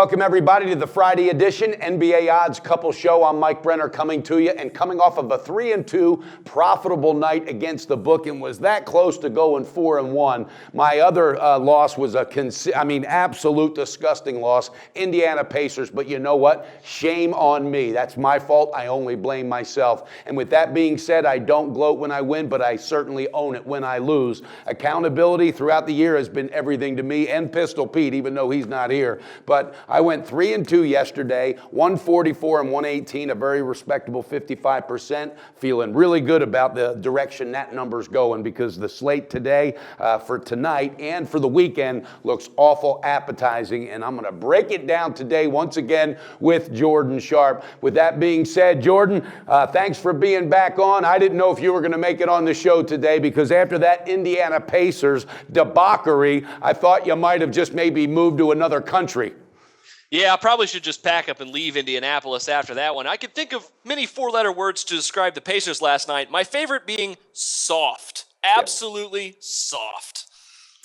Welcome, everybody, to the Friday edition NBA Odds Couple Show. I'm Mike Brenner coming to you and coming off of a 3-2 profitable night against the book and was that close to going 4-1. My other loss was absolute disgusting loss, Indiana Pacers. But you know what? Shame on me. That's my fault. I only blame myself. And with that being said, I don't gloat when I win, but I certainly own it when I lose. Accountability throughout the year has been everything to me and Pistol Pete, even though he's not here. But I went 3-2 yesterday, 144 and 118, a very respectable 55%. Feeling really good about the direction that number's going because the slate today for tonight and for the weekend looks awful appetizing. And I'm going to break it down today once again with Jordan Sharp. With that being said, Jordan, thanks for being back on. I didn't know if you were going to make it on the show today because after that Indiana Pacers debauchery, I thought you might have just maybe moved to another country. Yeah, I probably should just pack up and leave Indianapolis after that one. I could think of many four-letter words to describe the Pacers last night. My favorite being soft. Absolutely soft.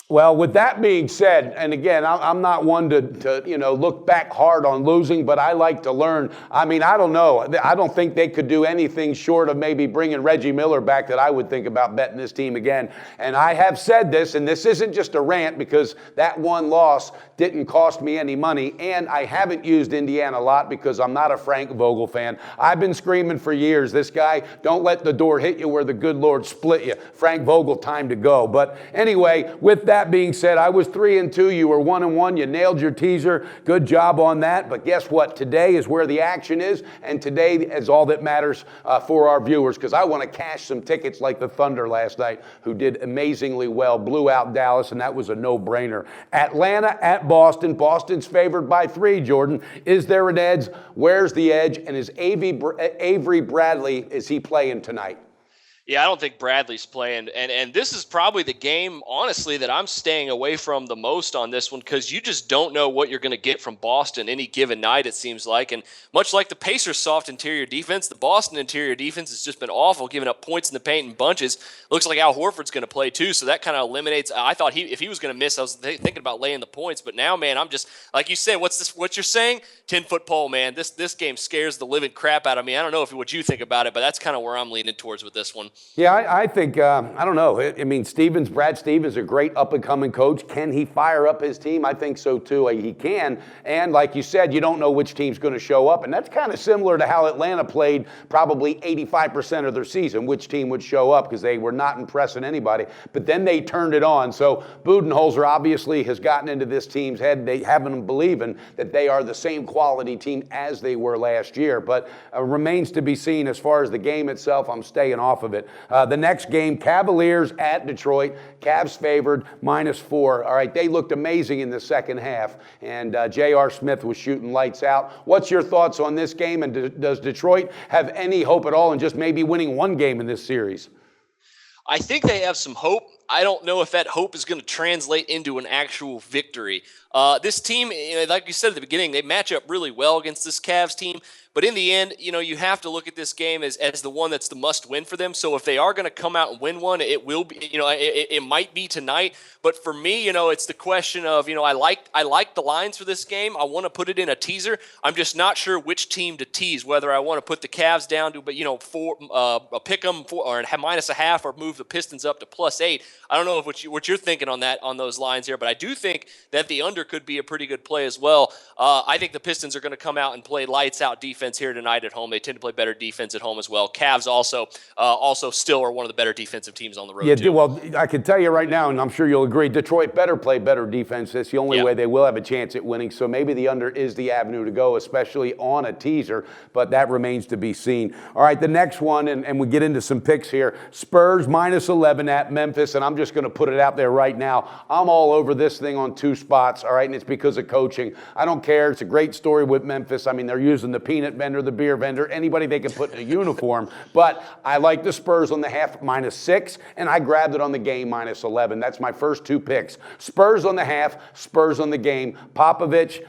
Well, with that being said, and again, I'm not one to look back hard on losing, but I like to learn. I mean, I don't know. I don't think they could do anything short of maybe bringing Reggie Miller back that I would think about betting this team again. And I have said this, and this isn't just a rant because that one loss didn't cost me any money, and I haven't used Indiana a lot because I'm not a Frank Vogel fan. I've been screaming for years, this guy, don't let the door hit you where the good Lord split you. Frank Vogel, time to go. But anyway, with that being said, I was 3-2. You were 1-1. You nailed your teaser. Good job on that. But guess what? Today is where the action is, and today is all that matters for our viewers because I want to cash some tickets like the Thunder last night, who did amazingly well, blew out Dallas, and that was a no-brainer. Atlanta at Boston. Boston's favored by 3, Jordan. Is there an edge? Where's the edge? And is Avery Bradley, is he playing tonight? Yeah, I don't think Bradley's playing. And this is probably the game, honestly, that I'm staying away from the most on this one because you just don't know what you're going to get from Boston any given night, it seems like. And much like the Pacers' soft interior defense, the Boston interior defense has just been awful, giving up points in the paint in bunches. Looks like Al Horford's going to play too, so that kind of eliminates. I thought if he was going to miss, I was thinking about laying the points. But now, man, I'm just, like you said, what you're saying? 10-foot pole, man. This game scares the living crap out of me. I don't know what you think about it, but that's kind of where I'm leaning towards with this one. Yeah, I think, I don't know. I mean, Brad Stevens, a great up-and-coming coach. Can he fire up his team? I think so, too. He can. And like you said, you don't know which team's going to show up. And that's kind of similar to how Atlanta played probably 85% of their season, which team would show up because they were not impressing anybody. But then they turned it on. So Budenholzer obviously has gotten into this team's head. They have them believing that they are the same quality team as they were last year. But remains to be seen as far as the game itself. I'm staying off of it. The next game, Cavaliers at Detroit. Cavs favored, -4. All right, they looked amazing in the second half, and J.R. Smith was shooting lights out. What's your thoughts on this game, and does Detroit have any hope at all in just maybe winning one game in this series? I think they have some hope. I don't know if that hope is going to translate into an actual victory. This team, like you said at the beginning, they match up really well against this Cavs team. But in the end, you have to look at this game as the one that's the must-win for them. So if they are going to come out and win one, it will be, it might be tonight. But for me, it's the question of, I like the lines for this game. I want to put it in a teaser. I'm just not sure which team to tease, whether I want to put the Cavs down to, pick them or -0.5 or move the Pistons up to +8. I don't know if what you're thinking on those lines here, but I do think that the under could be a pretty good play as well. I think the Pistons are going to come out and play lights out defense here tonight at home. They tend to play better defense at home as well. Cavs also still are one of the better defensive teams on the road. Yeah, well, I can tell you right now, and I'm sure you'll agree, Detroit better play better defense. That's the only way they will have a chance at winning. So maybe the under is the avenue to go, especially on a teaser, but that remains to be seen. All right, the next one, and we get into some picks here. Spurs -11 at Memphis, and I'm just going to put it out there right now. I'm all over this thing on 2 spots, all right, and it's because of coaching. I don't care. It's a great story with Memphis. I mean, they're using the peanut vendor, the beer vendor, anybody they can put in a uniform. But I like the Spurs on the half -6, and I grabbed it on the game -11. That's my first 2 picks. Spurs on the half, Spurs on the game. Popovich,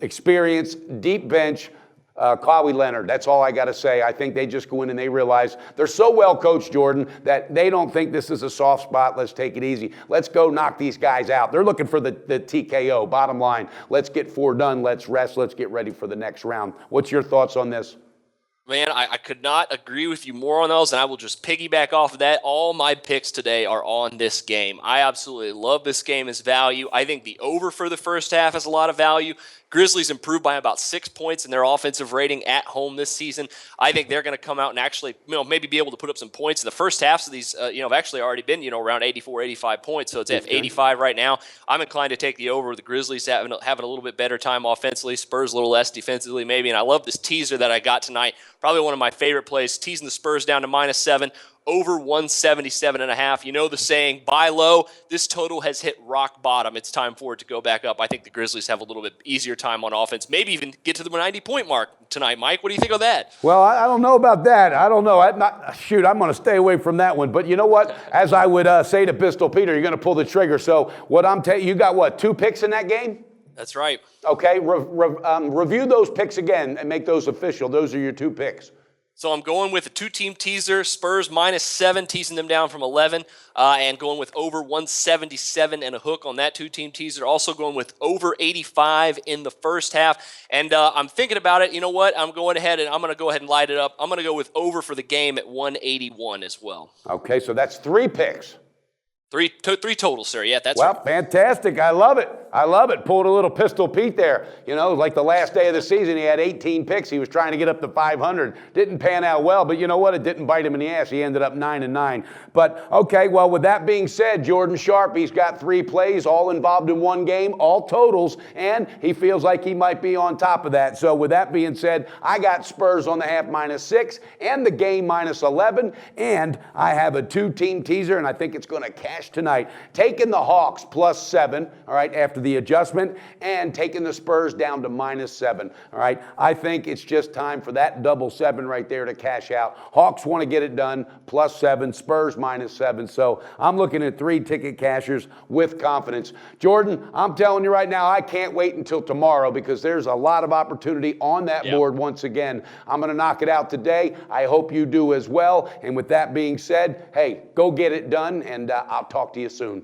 experience, deep bench, Kawhi Leonard. That's all I got to say. I think they just go in and they realize they're so well coached, Jordan, that they don't think this is a soft spot. Let's take it easy. Let's go knock these guys out. They're looking for the TKO. Bottom line, let's get 4 done. Let's rest. Let's get ready for the next round. What's your thoughts on this? Man, I could not agree with you more on those, and I will just piggyback off of that. All my picks today are on this game. I absolutely love this game as value. I think the over for the first half has a lot of value. Grizzlies improved by about 6 points in their offensive rating at home this season. I think they're going to come out and actually, maybe be able to put up some points. The first halves of these, have actually already been, around 84, 85 points. So it's at 85 right now. I'm inclined to take the over. The Grizzlies having a little bit better time offensively. Spurs a little less defensively maybe. And I love this teaser that I got tonight. Probably one of my favorite plays, teasing the Spurs down to -7. Over 177.5. You know the saying, buy low. This total has hit rock bottom. It's time for it to go back up. I think the Grizzlies have a little bit easier time on offense. Maybe even get to the 90-point mark tonight. Mike, what do you think of that? Well, I don't know about that. I don't know. I'm going to stay away from that one. But you know what? As I would say to Pistol Peter, you're going to pull the trigger. So what I'm telling you, got what, 2 picks in that game? That's right. Okay. Review those picks again and make those official. Those are your 2 picks. So I'm going with a 2-team teaser, Spurs -7, teasing them down from 11, and going with over 177 and a hook on that 2-team teaser. Also going with over 85 in the first half. And I'm thinking about it. You know what? I'm going ahead and I'm going to go ahead and light it up. I'm going to go with over for the game at 181 as well. Okay, so that's 3 picks. Three total, sir. Yeah, that's well, right. Fantastic. I love it. I love it. Pulled a little Pistol Pete there. Like the last day of the season, he had 18 picks. He was trying to get up to 500. Didn't pan out well, but you know what? It didn't bite him in the ass. He ended up 9-9. But, okay, well, with that being said, Jordan Sharp, he's got 3 plays, all involved in one game, all totals, and he feels like he might be on top of that. So with that being said, I got Spurs on the half -6 and the game -11, and I have a 2-team teaser, and I think it's going to cash tonight. Taking the Hawks +7, all right, after the adjustment, and taking the Spurs down to -7, all right. I think it's just time for that double 7 right there to cash out. Hawks want to get it done, +7, Spurs -7. So I'm looking at 3 ticket cashers with confidence. Jordan, I'm telling you right now, I can't wait until tomorrow because there's a lot of opportunity on that board once again. I'm going to knock it out today. I hope you do as well. And with that being said, hey, go get it done, and I'll talk to you soon.